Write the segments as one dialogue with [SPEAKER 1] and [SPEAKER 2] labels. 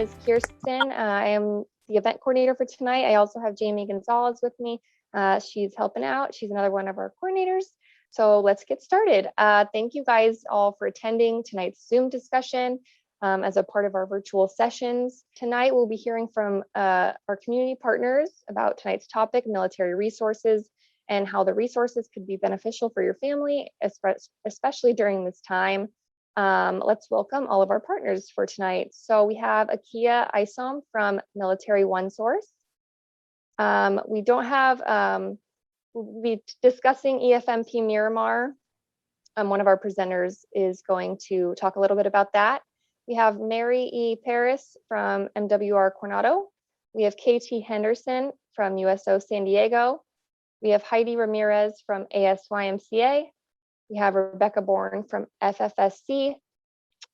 [SPEAKER 1] is Kirsten. I am the event coordinator for tonight. I also have Jamie Gonzalez with me. She's helping out. She's another one of our coordinators. So let's get started. Thank you guys all for attending tonight's Zoom discussion as a part of our virtual sessions. Tonight, we'll be hearing from our community partners about tonight's topic, military resources, and how the resources could be beneficial for your family, especially during this time. Let's welcome all of our partners for tonight. So we have Akia Isom from Military OneSource. We don't have, we'll be discussing EFMP Miramar. One of our presenters is going to talk a little bit about that. We have Mary E. Paris from MWR Coronado. We have KT Henderson from USO San Diego. We have Heidi Ramirez from YMCA. We have Rebecca Bourne from FFSC,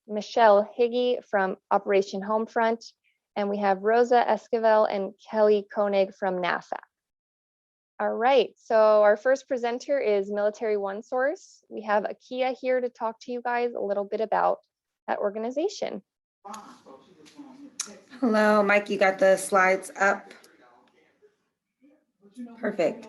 [SPEAKER 1] Michelle Higgy from Operation Homefront, and we have Rosa Esquivel and Kelly Koenig from NAFA. All right, so our first presenter is Military OneSource. We have Akia here to talk to you guys a little bit about that organization.
[SPEAKER 2] Hello, Mike, you got the slides up? Perfect.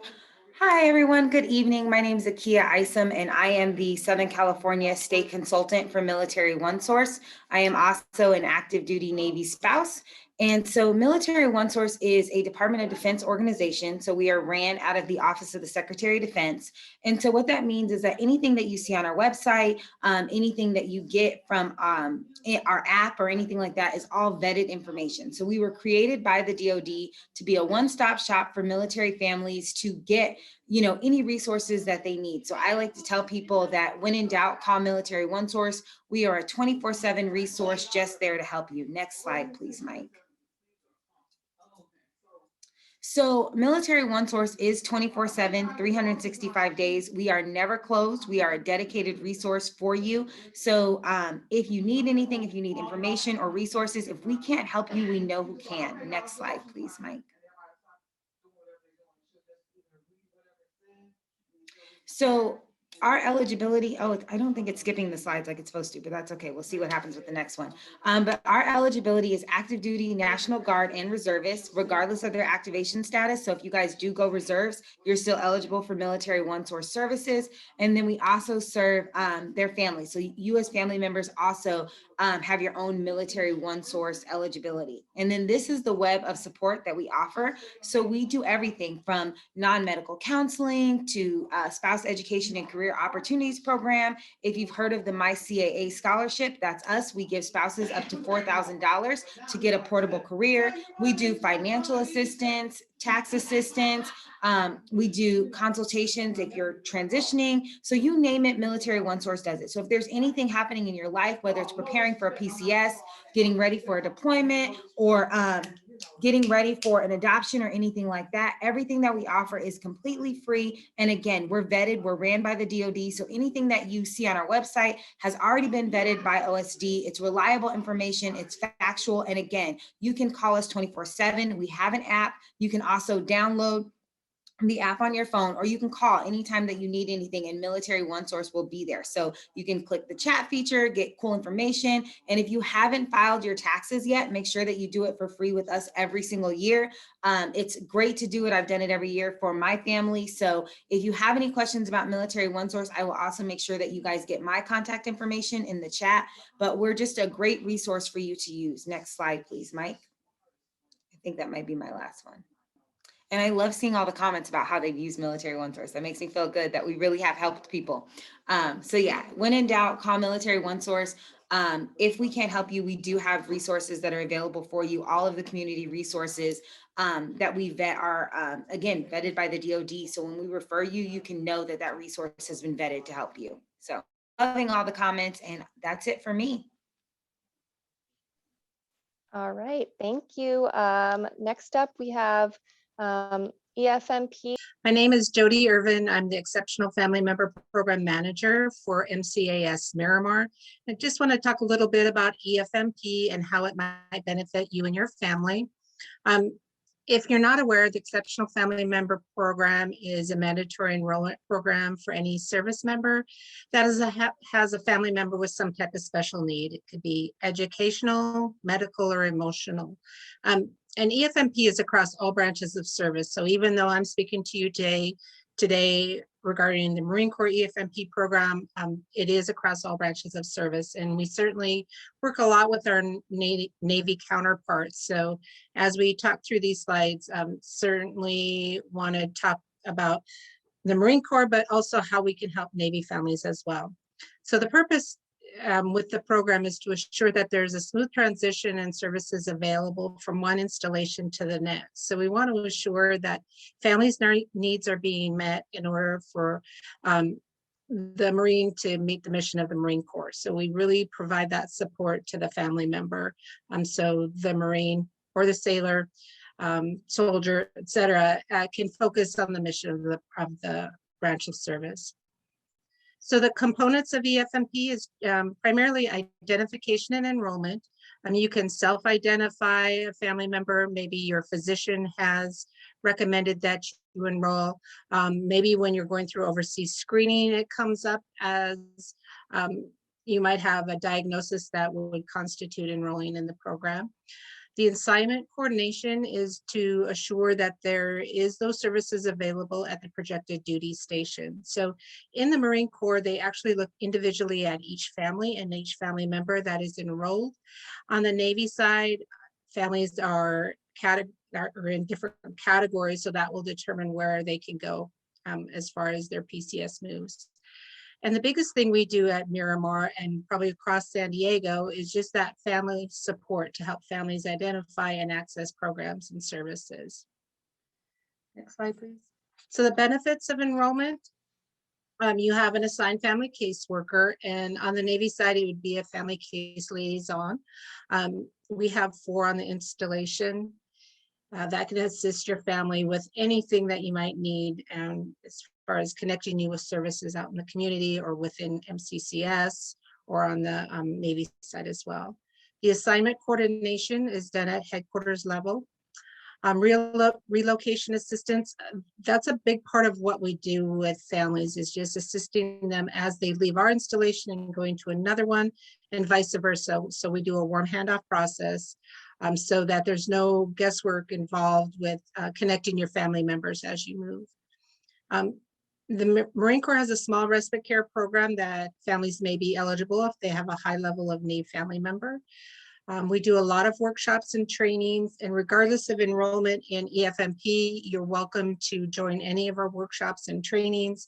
[SPEAKER 2] Hi, everyone. Good evening. My name is Akia Isom, and I am the Southern California State Consultant for Military OneSource. I am also an active duty Navy spouse. And so Military OneSource is a Department of Defense organization. So we are ran out of the Office of the Secretary of Defense. And so what that means is that anything that you see on our website, anything that you get from our app or anything like that is all vetted information. So we were created by the DoD to be a one-stop shop for military families to get, any resources that they need. So I like to tell people that when in doubt, call Military OneSource. We are a 24/7 resource just there to help you. Next slide, please, Mike. So Military OneSource is 24/7, 365 days. We are never closed. We are a dedicated resource for you. So if you need anything, if you need information or resources, if we can't help you, we know who can. Next slide, please, Mike. So our eligibility, I don't think it's skipping the slides like it's supposed to, but that's okay. We'll see what happens with the next one. But our eligibility is active duty, National Guard, and reservists, regardless of their activation status. So if you guys do go reserves, you're still eligible for Military OneSource services. And then we also serve their families. So U.S. family members also have your own Military OneSource eligibility. And then this is the web of support that we offer. So we do everything from non-medical counseling to spouse education and career opportunities program. If you've heard of the MyCAA scholarship, that's us. We give spouses up to $4,000 to get a portable career. We do financial assistance, tax assistance. We do consultations if you're transitioning. So you name it, Military OneSource does it. So if there's anything happening in your life, whether it's preparing for a PCS, getting ready for a deployment, or getting ready for an adoption or anything like that, everything that we offer is completely free. And again, we're vetted, we're ran by the DoD. So anything that you see on our website has already been vetted by OSD. It's reliable information, it's factual. And again, you can call us 24/7. We have an app. You can also download the app on your phone, or you can call anytime that you need anything, and Military OneSource will be there. So you can click the chat feature, get cool information. And if you haven't filed your taxes yet, make sure that you do it for free with us every single year. It's great to do it. I've done it every year for my family. So if you have any questions about Military OneSource, I will also make sure that you guys get my contact information in the chat, but we're just a great resource for you to use. Next slide, please, Mike. I think that might be my last one. And I love seeing all the comments about how they've used Military OneSource. That makes me feel good that we really have helped people. So yeah, when in doubt, call Military OneSource. If we can't help you, we do have resources that are available for you. All of the community resources that we vet are, again, vetted by the DoD. So when we refer you, you can know that that resource has been vetted to help you. So loving all the comments, and that's it for me.
[SPEAKER 1] All right, thank you. Next up, we have EFMP.
[SPEAKER 3] My name is Jody Irvin. I'm the Exceptional Family Member Program Manager for MCAS Miramar. I just want to talk a little bit about EFMP and how it might benefit you and your family. If you're not aware, the Exceptional Family Member Program is a mandatory enrollment program for any service member that has a family member with some type of special need. It could be educational, medical, or emotional. And EFMP is across all branches of service. So even though I'm speaking to you today regarding the Marine Corps EFMP program, it is across all branches of service. And we certainly work a lot with our Navy counterparts. So as we talk through these slides, certainly want to talk about the Marine Corps, but also how we can help Navy families as well. So the purpose with the program is to assure that there's a smooth transition and services available from one installation to the next. So we want to assure that families' needs are being met in order for the Marine to meet the mission of the Marine Corps. So we really provide that support to the family member. So the Marine or the sailor, soldier, etc., can focus on the mission of the branch of service. So the components of EFMP is primarily identification and enrollment. You can self-identify a family member. Maybe your physician has recommended that you enroll. Maybe when you're going through overseas screening, it comes up as you might have a diagnosis that would constitute enrolling in the program. The assignment coordination is to assure that there is those services available at the projected duty station. So in the Marine Corps, they actually look individually at each family and each family member that is enrolled. On the Navy side, families are in different categories, so that will determine where they can go as far as their PCS moves. And the biggest thing we do at Miramar and probably across San Diego is just that family support to help families identify and access programs and services. Next slide, please. So the benefits of enrollment, you have an assigned family caseworker, and on the Navy side, it would be a family case liaison. We have 4 on the installation that can assist your family with anything that you might need, as far as connecting you with services out in the community or within MCCS or on the Navy side as well. The assignment coordination is done at headquarters level. Relocation assistance, that's a big part of what we do with families, is just assisting them as they leave our installation and going to another one and vice versa. So we do a warm handoff process so that there's no guesswork involved with connecting your family members as you move. The Marine Corps has a small respite care program that families may be eligible if they have a high level of need family member. We do a lot of workshops and trainings, and regardless of enrollment in EFMP, you're welcome to join any of our workshops and trainings.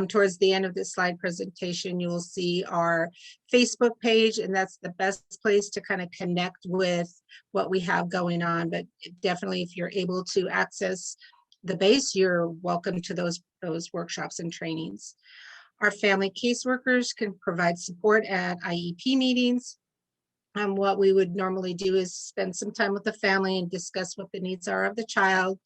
[SPEAKER 3] Towards the end of this slide presentation, you will see our Facebook page, and that's the best place to kind of connect with what we have going on. But definitely, if you're able to access the base, you're welcome to those workshops and trainings. Our family caseworkers can provide support at IEP meetings. What we would normally do is spend some time with the family and discuss what the needs are of the child,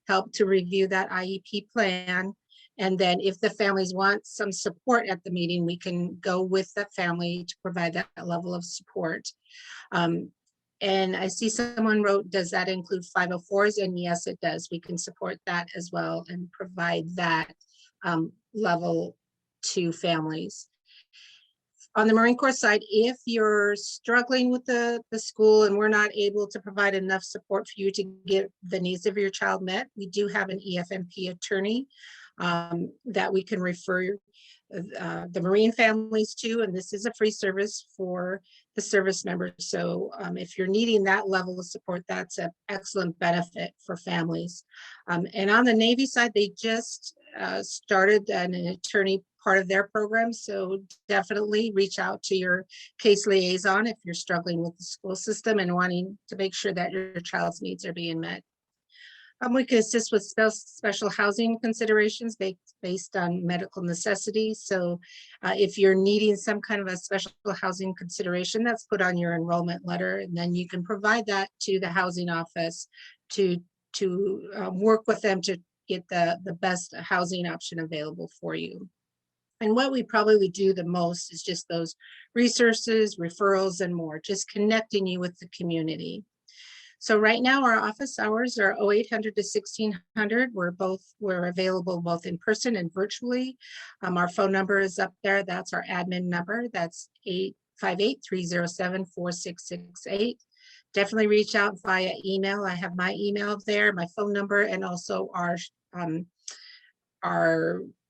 [SPEAKER 3] help to review that IEP plan. And then if the families want some support at the meeting, we can go with the family to provide that level of support. And I see someone wrote, does that include 504s? And yes, it does. We can support that as well and provide that level to families. On the Marine Corps side, if you're struggling with the school and we're not able to provide enough support for you to get the needs of your child met, we do have an EFMP attorney that we can refer the Marine families to, and this is a free service for the service members. So if you're needing that level of support, that's an excellent benefit for families. And on the Navy side, they just started an attorney part of their program. So definitely reach out to your case liaison if you're struggling with the school system and wanting to make sure that your child's needs are being met. We can assist with special housing considerations based on medical necessity. So if you're needing some kind of a special housing consideration, that's put on your enrollment letter, and then you can provide that to the housing office to work with them to get the best housing option available for you. And what we probably do the most is just those resources, referrals, and more, just connecting you with the community. So right now our office hours are 0800 to 1600. We're available both in person and virtually. Our phone number is up there. That's our admin number. That's 858-307-4668. Definitely reach out via email. I have my email there, my phone number, and also our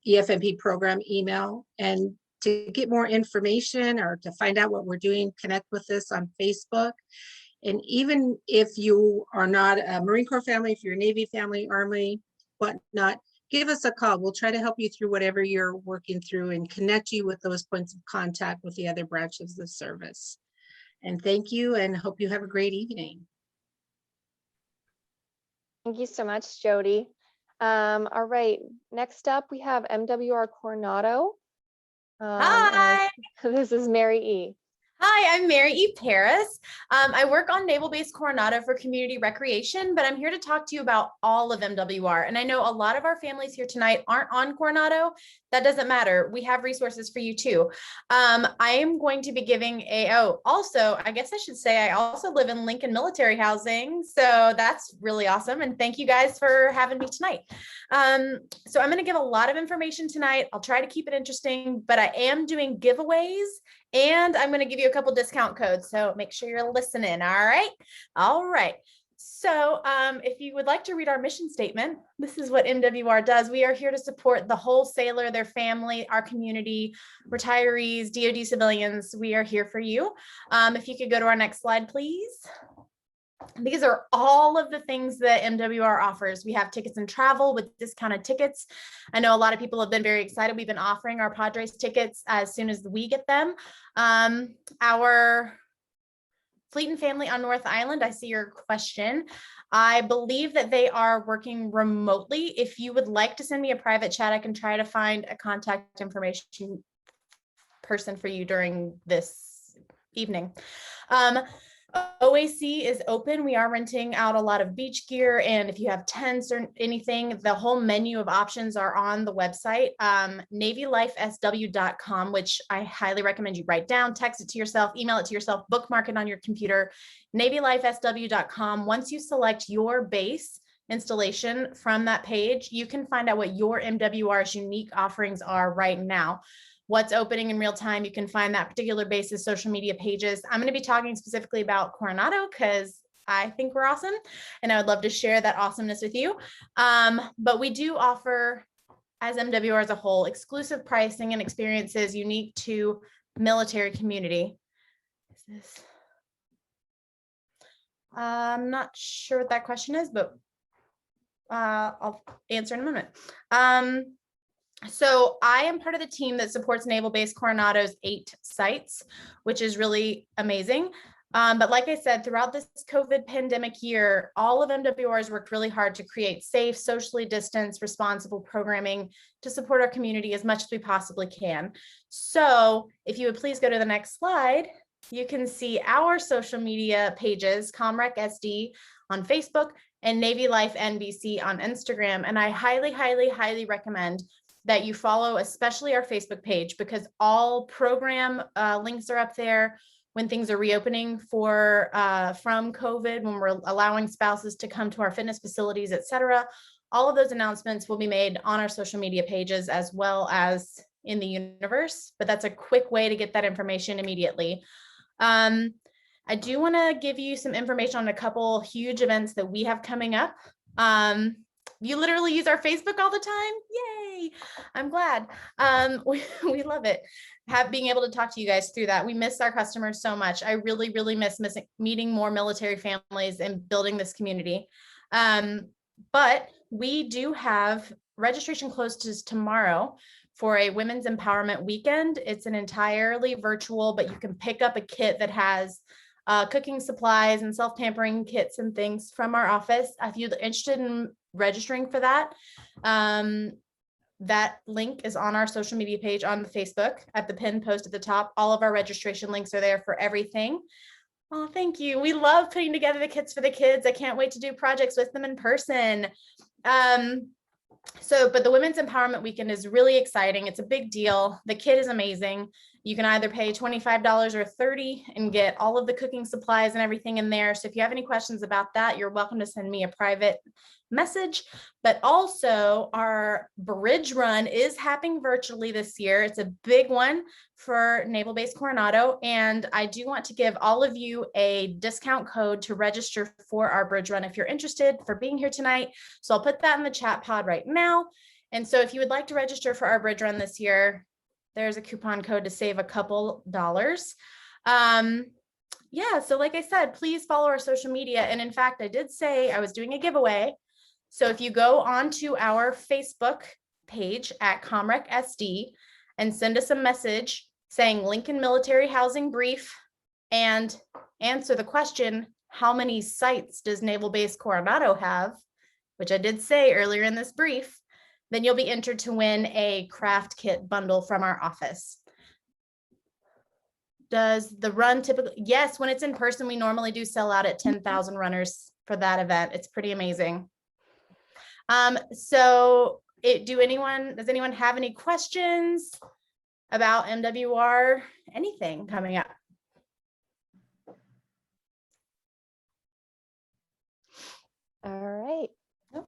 [SPEAKER 3] EFMP program email. And to get more information or to find out what we're doing, connect with us on Facebook. And even if you are not a Marine Corps family, if you're a Navy family, Army, whatnot, give us a call. We'll try to help you through whatever you're working through and connect you with those points of contact with the other branches of service. And thank you, and hope you have a great evening.
[SPEAKER 1] Thank you so much, Jody. All right, next up we have MWR Coronado.
[SPEAKER 4] Hi.
[SPEAKER 1] This is Mary E.
[SPEAKER 4] Hi, I'm Mary E. Paris. I work on Naval Base Coronado for community recreation, but I'm here to talk to you about all of MWR. And I know a lot of our families here tonight aren't on Coronado. That doesn't matter. We have resources for you too. I am going to be giving also, I guess I should say, I also live in Lincoln Military Housing. So that's really awesome. And thank you guys for having me tonight. So I'm going to give a lot of information tonight. I'll try to keep it interesting, but I am doing giveaways. And I'm going to give you a couple discount codes. So make sure you're listening. All right. All right. So if you would like to read our mission statement, this is what MWR does. We are here to support the wholesaler, their family, our community, retirees, DoD civilians. We are here for you. If you could go to our next slide, please. These are all of the things that MWR offers. We have tickets and travel with discounted tickets. I know a lot of people have been very excited. We've been offering our Padres tickets as soon as we get them. Our Fleet and Family on North Island, I see your question. I believe that they are working remotely. If you would like to send me a private chat, I can try to find a contact information person for you during this evening. OAC is open. We are renting out a lot of beach gear. And if you have tents or anything, the whole menu of options are on the website, navylifesw.com, which I highly recommend you write down, text it to yourself, email it to yourself, bookmark it on your computer, navylifesw.com. Once you select your base installation from that page, you can find out what your MWR's unique offerings are right now. What's opening in real time. You can find that particular base's social media pages. I'm going to be talking specifically about Coronado because I think we're awesome and I would love to share that awesomeness with you. But we do offer, as MWR as a whole, exclusive pricing and experiences unique to military community. I'm not sure what that question is, but I'll answer in a moment. So I am part of the team that supports Naval Base Coronado's 8 sites, which is really amazing. But like I said, throughout this COVID pandemic year, all of MWR has worked really hard to create safe, socially distanced, responsible programming to support our community as much as we possibly can. So if you would please go to the next slide, you can see our social media pages, Comrec SD on Facebook and Navy Life NBC on Instagram. And I highly, highly, highly recommend that you follow, especially our Facebook page, because all program links are up there when things are reopening from COVID, when we're allowing spouses to come to our fitness facilities, et cetera. All of those announcements will be made on our social media pages as well as in the universe, but that's a quick way to get that information immediately. I do want to give you some information on a couple huge events that we have coming up. You literally use our Facebook all the time. Yay. I'm glad. We love it. Being able to talk to you guys through that. We miss our customers so much. I really, really miss meeting more military families and building this community. But we do have registration closes tomorrow for a women's empowerment weekend. It's an entirely virtual, but you can pick up a kit that has cooking supplies and self-pampering kits and things from our office. If you're interested in registering for that, that link is on our social media page on the Facebook at the pinned post at the top. All of our registration links are there for everything. Oh, thank you. We love putting together the kits for the kids. I can't wait to do projects with them in person. But the Women's Empowerment Weekend is really exciting. It's a big deal. The kit is amazing. You can either pay $25 or $30 and get all of the cooking supplies and everything in there. So if you have any questions about that, you're welcome to send me a private message. But also our bridge run is happening virtually this year. It's a big one for Naval Base Coronado. And I do want to give all of you a discount code to register for our bridge run if you're interested for being here tonight. So I'll put that in the chat pod right now. And so if you would like to register for our bridge run this year, there's a coupon code to save a couple dollars. Yeah, so like I said, please follow our social media. And in fact, I did say I was doing a giveaway. So if you go onto our Facebook page at Comrec SD and send us a message saying Lincoln Military Housing Brief and answer the question, how many sites does Naval Base Coronado have? Which I did say earlier in this brief, then you'll be entered to win a craft kit bundle from our office. Does the run typically? Yes, when it's in person, we normally do sell out at 10,000 runners for that event. It's pretty amazing. So does anyone have any questions about MWR, anything coming up?
[SPEAKER 1] All right.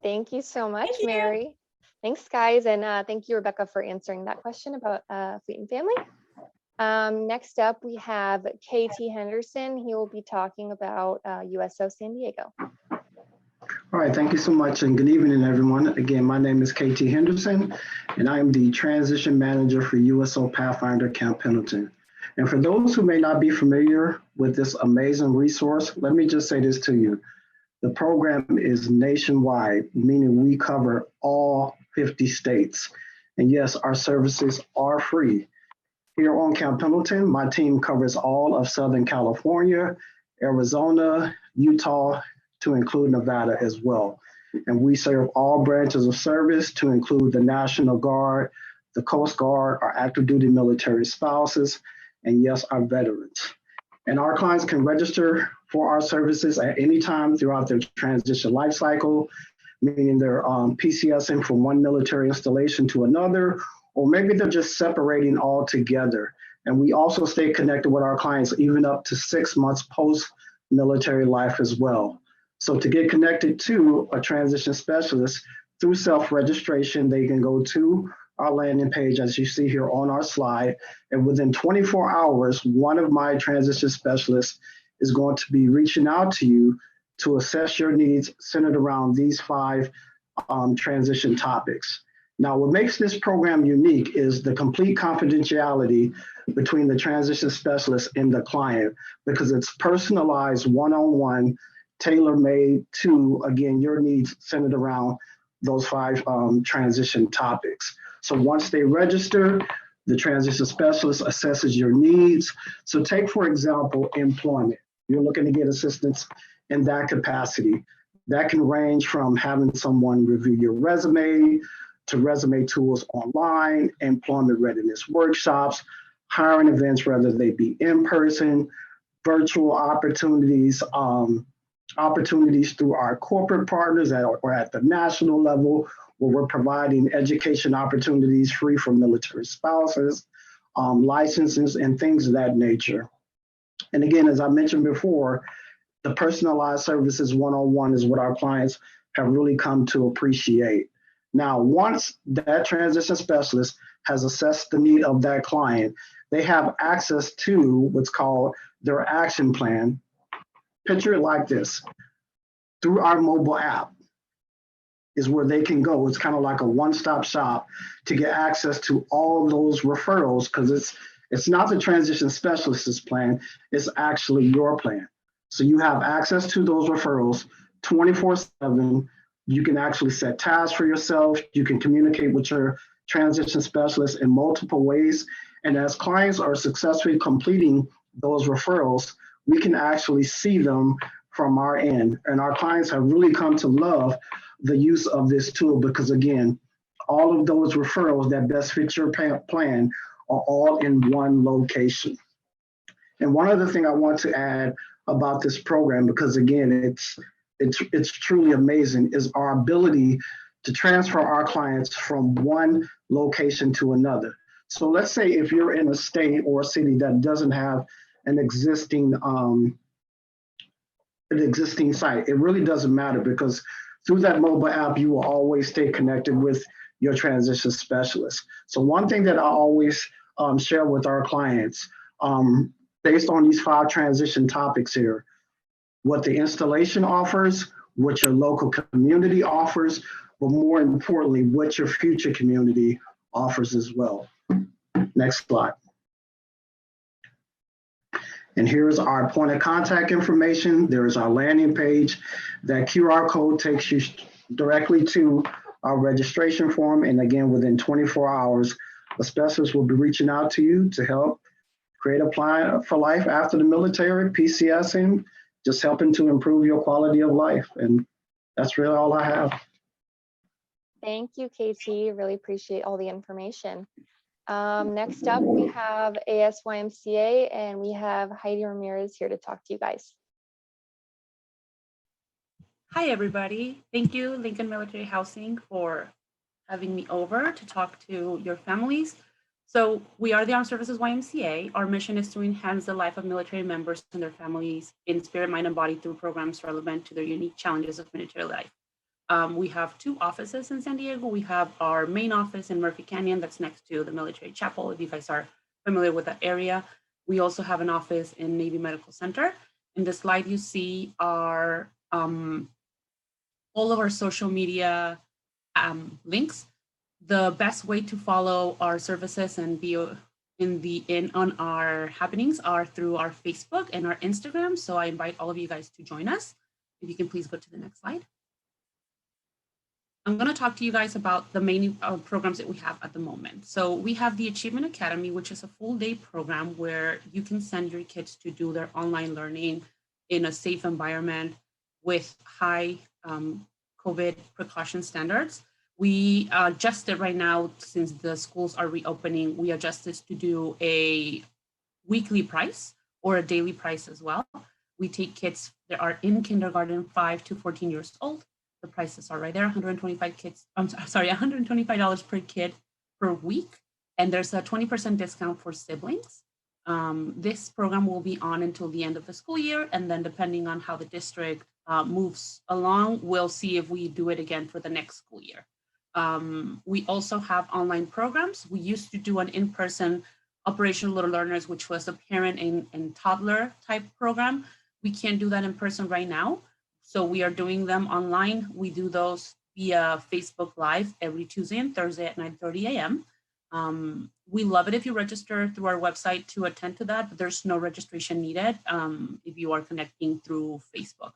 [SPEAKER 1] Thank you so much,
[SPEAKER 4] Thank you.
[SPEAKER 1] Mary. Thanks, guys. And thank you, Rebecca, for answering that question about Fleet and Family. Next up, we have KT Henderson. He will be talking about USO San Diego.
[SPEAKER 5] All right, thank you so much, and good evening, everyone. Again, my name is KT Henderson, and I am the Transition Manager for USO Pathfinder Camp Pendleton. And for those who may not be familiar with this amazing resource, let me just say this to you. The program is nationwide, meaning we cover all 50 states. And yes, our services are free. Here on Camp Pendleton, my team covers all of Southern California, Arizona, Utah, to include Nevada as well. And we serve all branches of service to include the National Guard, the Coast Guard, our active duty military spouses, and yes, our veterans. And our clients can register for our services at any time throughout their transition life cycle, meaning they're PCSing from one military installation to another, or maybe they're just separating altogether. And we also stay connected with our clients even up to 6 months post-military life as well. So to get connected to a transition specialist through self-registration, they can go to our landing page, as you see here on our slide, and within 24 hours, one of my transition specialists is going to be reaching out to you to assess your needs centered around these 5 transition topics. Now, what makes this program unique is the complete confidentiality between the transition specialist and the client, because it's personalized one-on-one, tailor-made to, again, your needs centered around those 5 transition topics. So once they register, the transition specialist assesses your needs. So take, for example, employment. You're looking to get assistance in that capacity. That can range from having someone review your resume to resume tools online, employment readiness workshops, hiring events, whether they be in person, virtual opportunities, opportunities through our corporate partners or at the national level, where we're providing education opportunities free for military spouses, licenses, and things of that nature. And again, as I mentioned before, the personalized services one-on-one is what our clients have really come to appreciate. Now, once that transition specialist has assessed the need of that client, they have access to what's called their action plan. Picture it like this. Through our mobile app is where they can go. It's kind of like a one-stop shop to get access to all those referrals, because it's not the transition specialist's plan, it's actually your plan. So you have access to those referrals 24/7. You can actually set tasks for yourself. You can communicate with your transition specialist in multiple ways. And as clients are successfully completing those referrals, we can actually see them from our end. And our clients have really come to love the use of this tool because, again, all of those referrals that best fit your plan are all in one location. And one other thing I want to add about this program, because again, it's truly amazing, is our ability to transfer our clients from one location to another. So let's say if you're in a state or a city that doesn't have an existing site, it really doesn't matter, because through that mobile app, you will always stay connected with your transition specialist. So one thing that I always share with our clients, based on these 5 transition topics here, what the installation offers, what your local community offers, but more importantly, what your future community offers as well. Next slide. And here's our point of contact information. There's our landing page. That QR code takes you directly to our registration form. And again, within 24 hours, a specialist will be reaching out to you to help create a plan for life after the military, PCSing, just helping to improve your quality of life. And that's really all I have.
[SPEAKER 1] Thank you, Katie. Really appreciate all the information. Next up, we have YMCA, and we have Heidi Ramirez here to talk to you guys.
[SPEAKER 6] Hi, everybody. Thank you, Lincoln Military Housing, for having me over to talk to your families. So we are the Armed Services YMCA. Our mission is to enhance the life of military members and their families in spirit, mind, and body through programs relevant to their unique challenges of military life. We have 2 offices in San Diego. We have our main office in Murphy Canyon that's next to the military chapel, if you guys are familiar with that area. We also have an office in Navy Medical Center. In the slide you see are all of our social media links. The best way to follow our services and be in on our happenings are through our Facebook and our Instagram. So I invite all of you guys to join us. If you can please go to the next slide. I'm going to talk to you guys about the main programs that we have at the moment. So we have the Achievement Academy, which is a full-day program where you can send your kids to do their online learning in a safe environment with high COVID precaution standards. We adjusted right now, since the schools are reopening, we adjusted to do a weekly price or a daily price as well. We take kids that are in kindergarten 5 to 14 years old. The prices are right there, $125 per kid per week. And there's a 20% discount for siblings. This program will be on until the end of the school year. And then depending on how the district moves along, we'll see if we do it again for the next school year. We also have online programs. We used to do an in-person Operation Little Learners, which was a parent and toddler type program. We can't do that in person right now. So we are doing them online. We do those via Facebook Live every Tuesday and Thursday at 9:30 a.m. We love it if you register through our website to attend to that, but there's no registration needed if you are connecting through Facebook.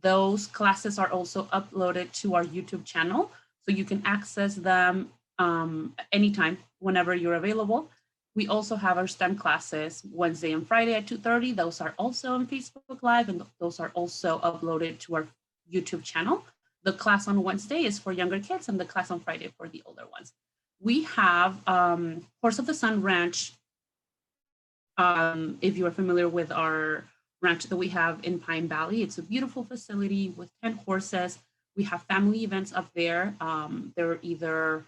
[SPEAKER 6] Those classes are also uploaded to our YouTube channel, so you can access them anytime, whenever you're available. We also have our STEM classes Wednesday and Friday at 2:30. Those are also on Facebook Live, and those are also uploaded to our YouTube channel. The class on Wednesday is for younger kids, and the class on Friday for the older ones. We have Horse of the Sun Ranch. If you are familiar with our ranch that we have in Pine Valley, it's a beautiful facility with 10 horses. We have family events up there. They're either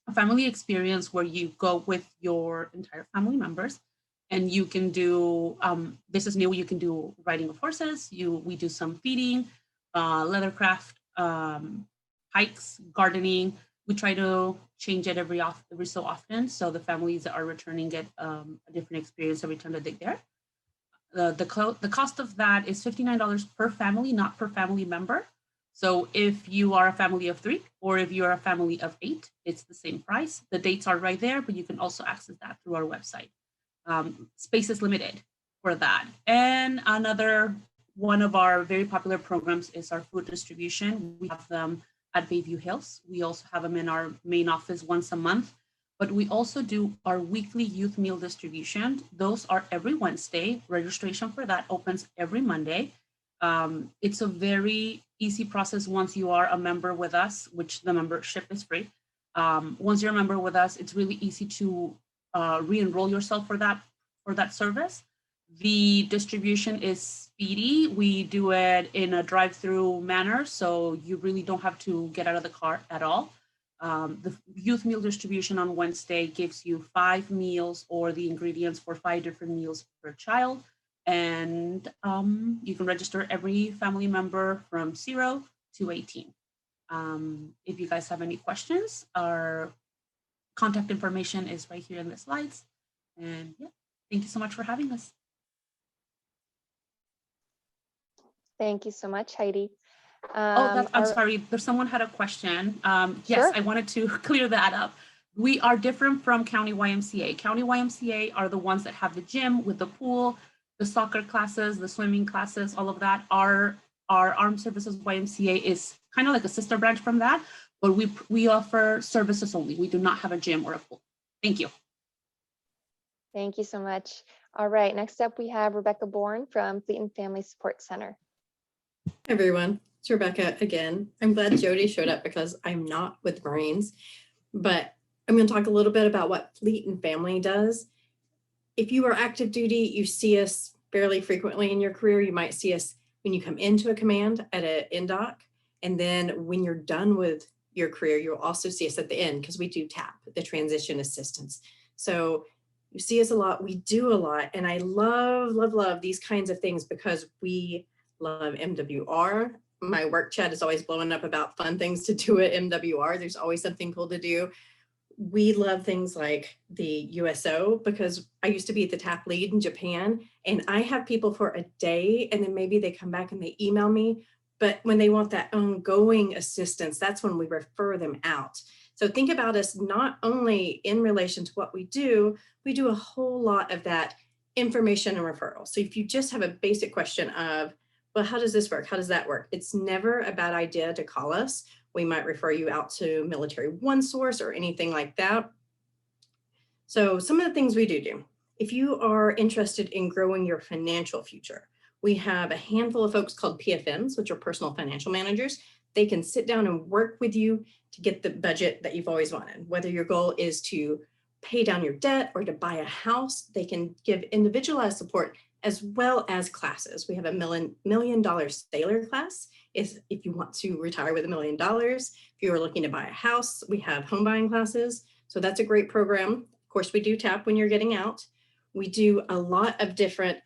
[SPEAKER 6] a family experience where you go with your entire family members, and you can do, this is new, you can do riding of horses. We do some feeding, leathercraft, hikes, gardening. We try to change it every so often, so the families that are returning get a different experience every time that they're there. The cost of that is $59 per family, not per family member. So if you are a family of 3 or if you're a family of 8, it's the same price. The dates are right there, but you can also access that through our website. Space is limited for that. And another one of our very popular programs is our food distribution. We have them at Bayview Hills. We also have them in our main office once a month, but we also do our weekly youth meal distribution. Those are every Wednesday. Registration for that opens every Monday. It's a very easy process once you are a member with us, which the membership is free. Once you're a member with us, it's really easy to re-enroll yourself for that service. The distribution is speedy. We do it in a drive-through manner, so you really don't have to get out of the car at all. The youth meal distribution on Wednesday gives you 5 meals or the ingredients for 5 different meals per child. And you can register every family member from 0 to 18. If you guys have any questions, our contact information is right here in the slides. And yeah, thank you so much for having us.
[SPEAKER 1] Thank you so much, Heidi.
[SPEAKER 6] I'm sorry, there's someone had a question. Yes,
[SPEAKER 1] Sure.
[SPEAKER 6] I wanted to clear that up. We are different from County YMCA. County YMCA are the ones that have the gym with the pool, the soccer classes, the swimming classes, all of that. Our Armed Services YMCA is kind of like a sister branch from that, but we offer services only. We do not have a gym or a pool. Thank you.
[SPEAKER 1] Thank you so much. All right, next up we have Rebecca Bourne from Fleet and Family Support Center.
[SPEAKER 7] Hi everyone, it's Rebecca again. I'm glad Jody showed up because I'm not with Marines, but I'm going to talk a little bit about what Fleet and Family does. If you are active duty, you see us fairly frequently in your career. You might see us when you come into a command at an NDOC, and then when you're done with your career, you'll also see us at the end because we do TAP, the transition assistance. So you see us a lot, we do a lot, and I love these kinds of things because we love MWR. My work chat is always blowing up about fun things to do at MWR. There's always something cool to do. We love things like the USO because I used to be the TAP lead in Japan, and I have people for a day and then maybe they come back and they email me. But when they want that ongoing assistance, that's when we refer them out. So think about us not only in relation to what we do a whole lot of that information and referral. So if you just have a basic question of, well, how does this work? How does that work? It's never a bad idea to call us. We might refer you out to Military OneSource or anything like that. So some of the things we do. If you are interested in growing your financial future, we have a handful of folks called PFMs, which are personal financial managers. They can sit down and work with you to get the budget that you've always wanted. Whether your goal is to pay down your debt or to buy a house, they can give individualized support as well as classes. We have a $1 million sailor class if you want to retire with $1 million. If you are looking to buy a house, we have home buying classes. So that's a great program. Of course, we do TAP when you're getting out. We do a lot of different,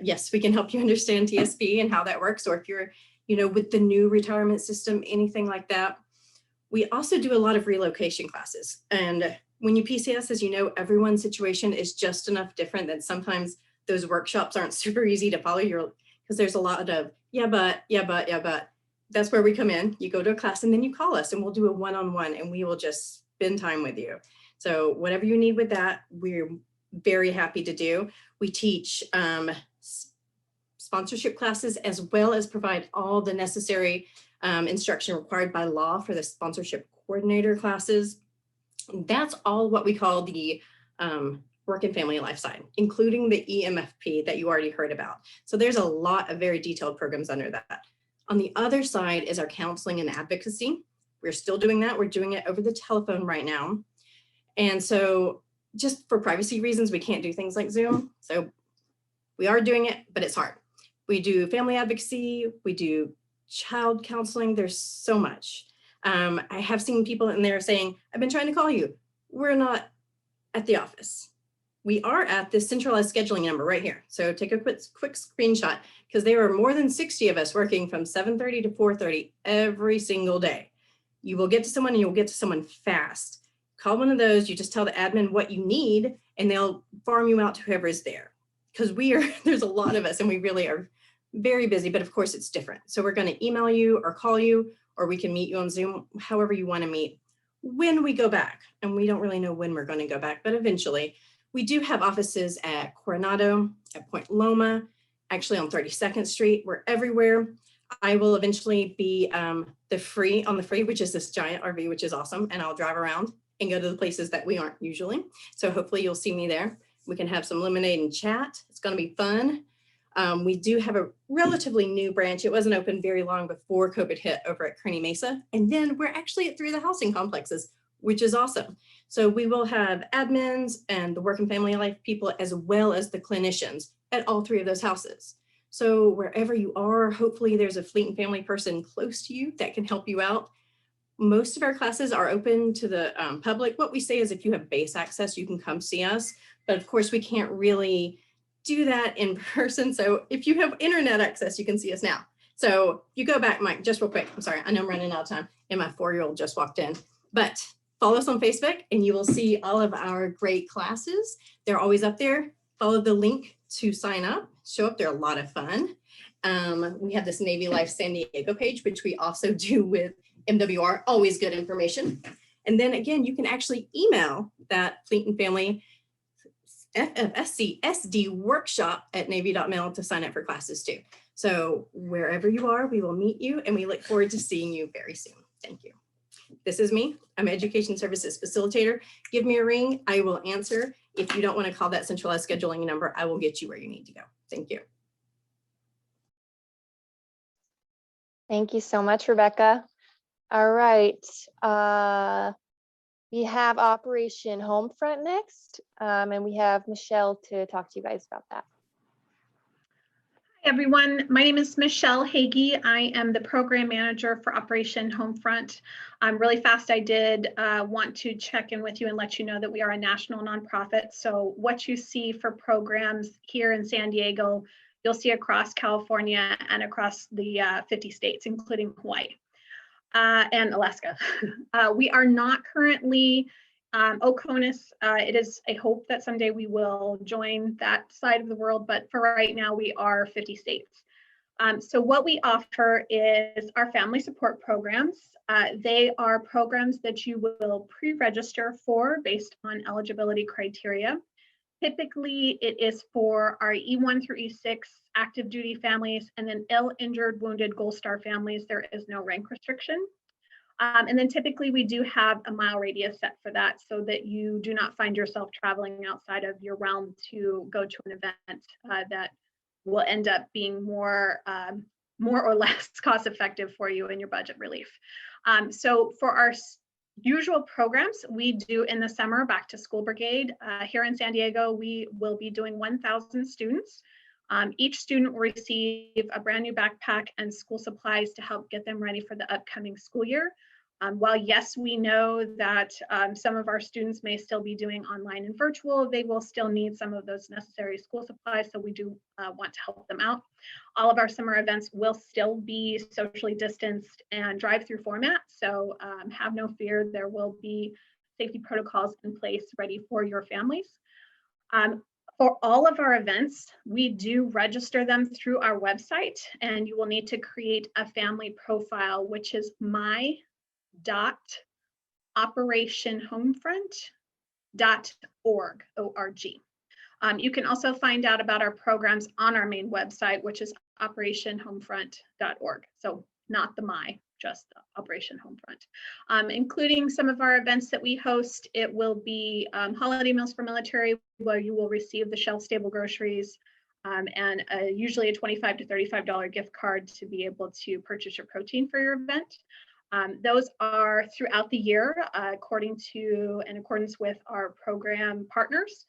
[SPEAKER 7] yes, we can help you understand TSP and how that works. Or if you're, with the new retirement system, anything like that. We also do a lot of relocation classes. And when you PCS, as you know, everyone's situation is just enough different that sometimes those workshops aren't super easy to follow because there's a lot of, yeah, but. That's where we come in. You go to a class and then you call us and we'll do a one-on-one and we will just spend time with you. So whatever you need with that, we're very happy to do. We teach sponsorship classes as well as provide all the necessary instruction required by law for the sponsorship coordinator classes. That's all what we call the work and family life side, including the EFMP that you already heard about. So there's a lot of very detailed programs under that. On the other side is our counseling and advocacy. We're still doing that. We're doing it over the telephone right now. And so just for privacy reasons, we can't do things like Zoom. So we are doing it, but it's hard. We do family advocacy. We do child counseling. There's so much. I have seen people in there saying, I've been trying to call you. We're not at the office. We are at this centralized scheduling number right here. So take a quick screenshot because there are more than 60 of us working from 7:30 to 4:30 every single day. You will get to someone and you'll get to someone fast. Call one of those, you just tell the admin what you need and they'll farm you out to whoever is there. Because there's a lot of us and we really are very busy, but of course it's different. So we're going to email you or call you, or we can meet you on Zoom, however you want to meet when we go back. And we don't really know when we're going to go back, but eventually. We do have offices at Coronado, at Point Loma, actually on 32nd Street. We're everywhere. I will eventually be on the free, which is this giant RV, which is awesome. And I'll drive around and go to the places that we aren't usually. So hopefully you'll see me there. We can have some lemonade and chat. It's going to be fun. We do have a relatively new branch. It wasn't open very long before COVID hit over at Kearney Mesa. And then we're actually at 3 of the housing complexes, which is awesome. So we will have admins and the work and family life people, as well as the clinicians at all 3 of those houses. So wherever you are, hopefully there's a Fleet and Family person close to you that can help you out. most of our classes are open to the public. What we say is if you have base access, you can come see us. But of course, we can't really do that in person. So if you have internet access, you can see us now. So you go back, Mike, just real quick. I'm sorry, I know I'm running out of time and my 4-year-old just walked in. But follow us on Facebook and you will see all of our great classes. They're always up there. Follow the link to sign up. Show up, they're a lot of fun. We have this Navy Life San Diego page, which we also do with MWR, always good information. And then again, you can actually email that Fleet and Family FFSC SD workshop at Navy.mil to sign up for classes too. So wherever you are, we will meet you and we look forward to seeing you very soon. Thank you. This is me. I'm an education services facilitator. Give me a ring. I will answer. If you don't want to call that centralized scheduling number, I will get you where you need to go. Thank you.
[SPEAKER 1] Thank you so much, Rebecca. All right. We have Operation Homefront next, and we have Michelle to talk to you guys about that.
[SPEAKER 8] Hi everyone, my name is Michelle Hagee. I am the program manager for Operation Homefront. Really fast, I did want to check in with you and let you know that we are a national nonprofit. So what you see for programs here in San Diego, you'll see across California and across the 50 states, including Hawaii and Alaska. We are not currently Oconus. It is a hope that someday we will join that side of the world, but for right now we are 50 states. So what we offer is our family support programs. They are programs that you will pre-register for based on eligibility criteria. Typically, it is for our E1 through E6 active duty families, and then ill, injured, wounded, Gold Star families. There is no rank restriction. And then typically we do have a mile radius set for that so that you do not find yourself traveling outside of your realm to go to an event that will end up being more or less cost effective for you in your budget relief. So for our usual programs, we do in the summer Back to School Brigade. Here in San Diego, we will be doing 1,000 students. Each student will receive a brand new backpack and school supplies to help get them ready for the upcoming school year. While yes, we know that some of our students may still be doing online and virtual, they will still need some of those necessary school supplies, so we do want to help them out. All of our summer events will still be socially distanced and drive-through format, so have no fear, there will be safety protocols in place ready for your families. For all of our events, we do register them through our website, and you will need to create a family profile, which is my.operationhomefront.org. You can also find out about our programs on our main website, which is operationhomefront.org. So not the my, just Operation Homefront. Including some of our events that we host. It will be holiday meals for military, where you will receive the shelf-stable groceries and usually a $25 to $35 gift card to be able to purchase your protein for your event. Those are throughout the year in accordance with our program partners.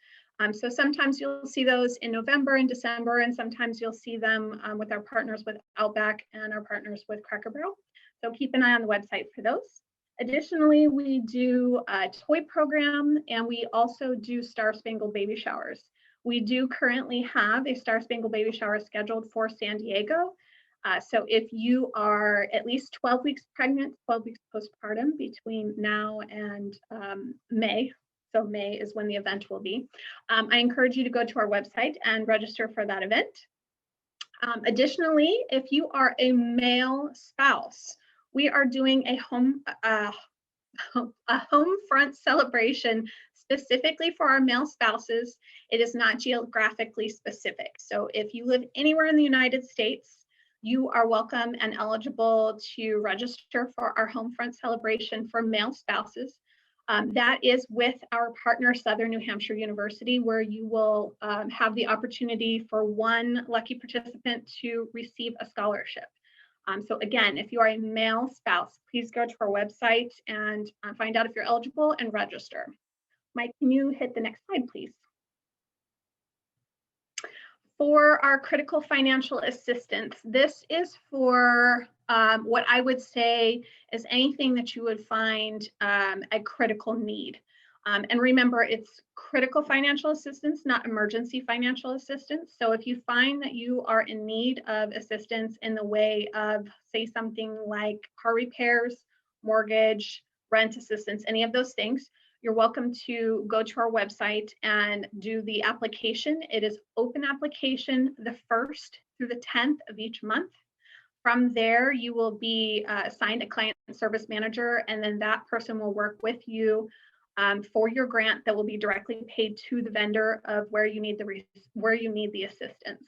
[SPEAKER 8] So sometimes you'll see those in November and December, and sometimes you'll see them with our partners with Outback and our partners with Cracker Barrel. So keep an eye on the website for those. Additionally, we do a toy program, and we also do Star Spangled Baby Showers. We do currently have a Star Spangled Baby Shower scheduled for San Diego. So if you are at least 12 weeks pregnant, 12 weeks postpartum between now and May, so May is when the event will be, I encourage you to go to our website and register for that event. Additionally, if you are a male spouse, we are doing a Homefront celebration specifically for our male spouses. It is not geographically specific. So if you live anywhere in the United States, you are welcome and eligible to register for our Homefront celebration for male spouses. That is with our partner, Southern New Hampshire University, where you will have the opportunity for one lucky participant to receive a scholarship. So again, if you are a male spouse, please go to our website and find out if you're eligible and register. Mike, can you hit the next slide, please? For our critical financial assistance, this is for what I would say is anything that you would find a critical need. And remember, it's critical financial assistance, not emergency financial assistance. So if you find that you are in need of assistance in the way of, say, something like car repairs, mortgage, rent assistance, any of those things, you're welcome to go to our website and do the application. It is open application the 1st through the 10th of each month. From there, you will be assigned a client service manager, and then that person will work with you for your grant that will be directly paid to the vendor of where you need the assistance.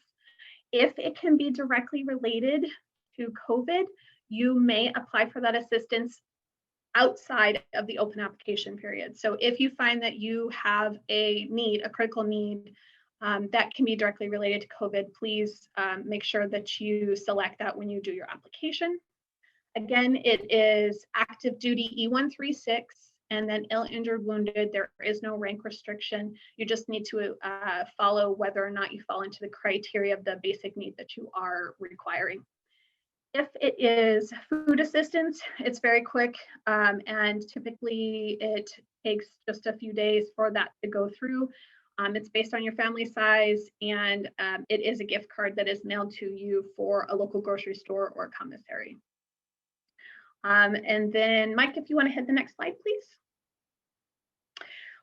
[SPEAKER 8] If it can be directly related to COVID, you may apply for that assistance outside of the open application period. So if you find that you have a need, a critical need that can be directly related to COVID, please make sure that you select that when you do your application. Again, it is active duty E136 and then ill, injured, wounded. There is no rank restriction. You just need to follow whether or not you fall into the criteria of the basic need that you are requiring. If it is food assistance, it's very quick, and typically it takes just a few days for that to go through. It's based on your family size, and it is a gift card that is mailed to you for a local grocery store or commissary. And then, Mike, if you want to hit the next slide, please.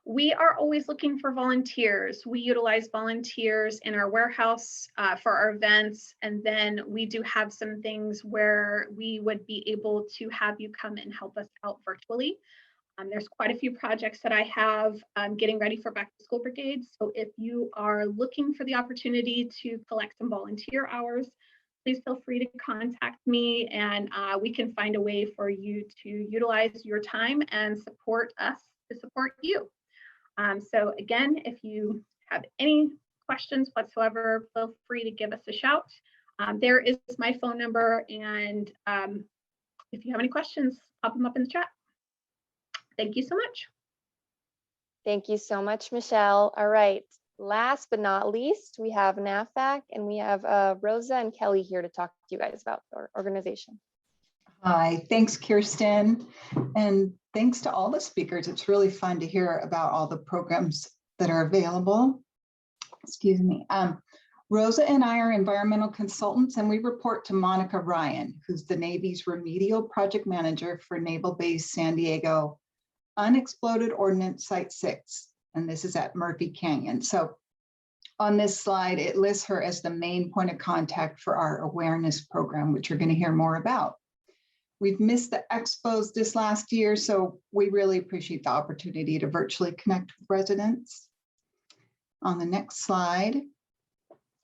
[SPEAKER 8] We are always looking for volunteers. We utilize volunteers in our warehouse for our events. And then we do have some things where we would be able to have you come and help us out virtually. There's quite a few projects that I have getting ready for back to school brigades. So if you are looking for the opportunity to collect some volunteer hours, please feel free to contact me, and we can find a way for you to utilize your time and support us to support you. So again, if you have any questions whatsoever, feel free to give us a shout. There is my phone number, and if you have any questions, pop them up in the chat. Thank you so much.
[SPEAKER 1] Thank you so much, Michelle. All right, last but not least, we have NAFAC, and we have Rosa and Kelly here to talk to you guys about our organization.
[SPEAKER 9] Hi, thanks, Kirsten. And thanks to all the speakers. It's really fun to hear about all the programs that are available. Excuse me. Rosa and I are environmental consultants, and we report to Monica Ryan, who's the Navy's remedial project manager for Naval Base San Diego Unexploded Ordnance Site 6. And this is at Murphy Canyon. So on this slide, it lists her as the main point of contact for our awareness program, which you're going to hear more about. We've missed the expos this last year, so we really appreciate the opportunity to virtually connect with residents. On the next slide,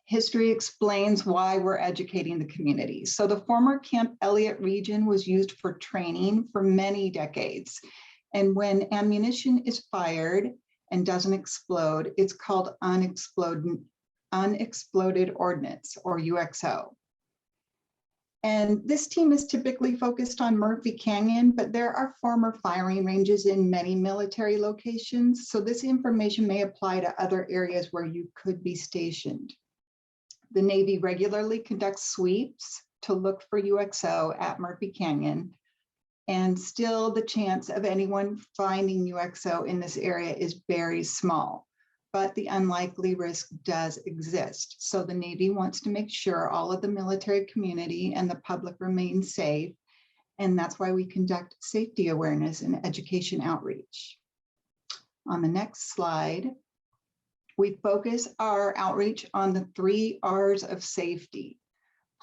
[SPEAKER 9] history explains why we're educating the community. So the former Camp Elliott region was used for training for many decades. And when ammunition is fired and doesn't explode, it's called unexploded ordnance, or UXO. And this team is typically focused on Murphy Canyon, but there are former firing ranges in many military locations. So this information may apply to other areas where you could be stationed. The Navy regularly conducts sweeps to look for UXO at Murphy Canyon. And still the chance of anyone finding UXO in this area is very small, but the unlikely risk does exist. So the Navy wants to make sure all of the military community and the public remain safe. And that's why we conduct safety awareness and education outreach. On the next slide, we focus our outreach on the 3 R's of safety.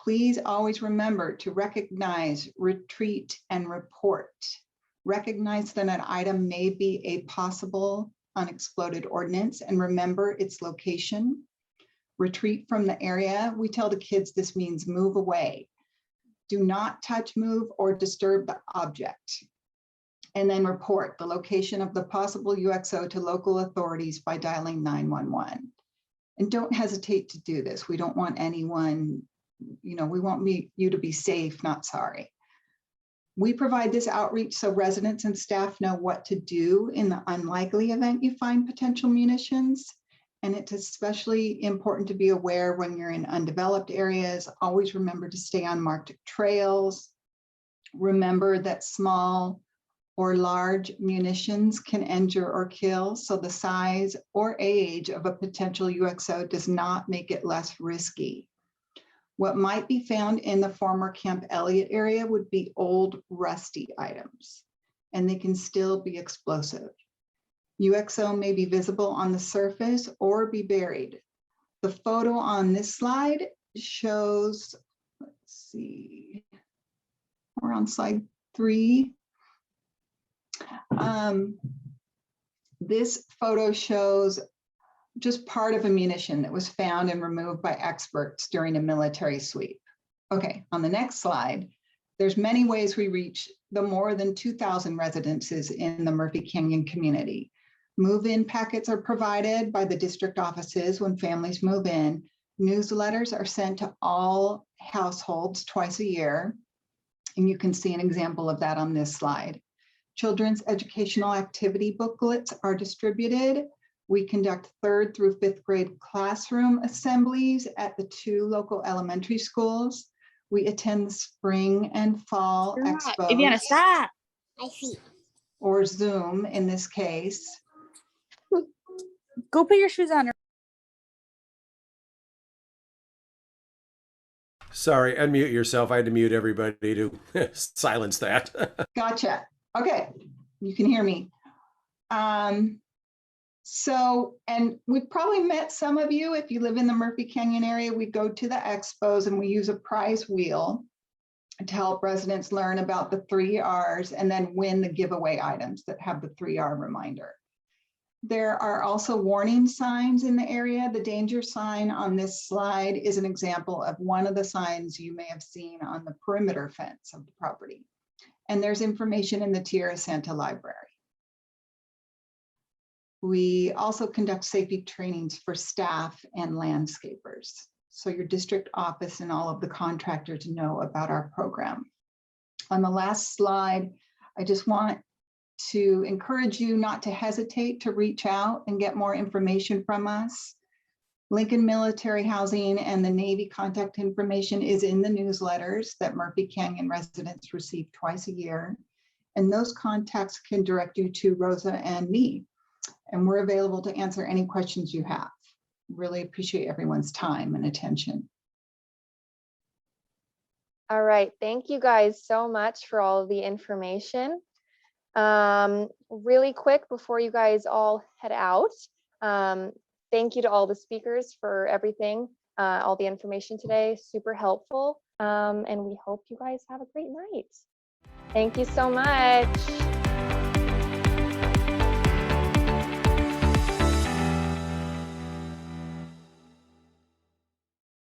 [SPEAKER 9] Please always remember to recognize, retreat, and report. Recognize that an item may be a possible unexploded ordnance and remember its location. Retreat from the area. We tell the kids this means move away. Do not touch, move, or disturb the object. And then report the location of the possible UXO to local authorities by dialing 911. And don't hesitate to do this. We don't want anyone, we want you to be safe, not sorry. We provide this outreach so residents and staff know what to do in the unlikely event you find potential munitions. And it's especially important to be aware when you're in undeveloped areas. Always remember to stay on marked trails. Remember that small or large munitions can injure or kill, so the size or age of a potential UXO does not make it less risky. What might be found in the former Camp Elliott area would be old rusty items, and they can still be explosive. UXO may be visible on the surface or be buried. The photo on this slide shows, let's see, we're on slide 3. This photo shows just part of a munition that was found and removed by experts during a military sweep. Okay, on the next slide, there's many ways we reach the more than 2,000 residences in the Murphy Canyon community. Move-in packets are provided by the district offices when families move in. Newsletters are sent to all households twice a year, and you can see an example of that on this slide. Children's educational activity booklets are distributed. We conduct 3rd through 5th grade classroom assemblies at the 2 local elementary schools. We attend the spring and fall expos.
[SPEAKER 10] Viviana, stop. I see.
[SPEAKER 9] Or Zoom in this case.
[SPEAKER 10] Go put your shoes on.
[SPEAKER 11] Sorry, unmute yourself. I had to mute everybody to silence that.
[SPEAKER 9] Gotcha. Okay, you can hear me. So, and we've probably met some of you if you live in the Murphy Canyon area. We go to the expos and we use a prize wheel to help residents learn about the 3 R's and then win the giveaway items that have the 3R reminder. There are also warning signs in the area. The danger sign on this slide is an example of one of the signs you may have seen on the perimeter fence of the property. And there's information in the Tierra Santa Library. We also conduct safety trainings for staff and landscapers. So your district office and all of the contractors know about our program. On the last slide, I just want to encourage you not to hesitate to reach out and get more information from us. Lincoln Military Housing and the Navy contact information is in the newsletters that Murphy Canyon residents receive twice a year. And those contacts can direct you to Rosa and me. And we're available to answer any questions you have. Really appreciate everyone's time and attention.
[SPEAKER 1] All right, thank you guys so much for all of the information. Really quick before you guys all head out, thank you to all the speakers for everything, all the information today, super helpful. And we hope you guys have a great night. Thank you so much.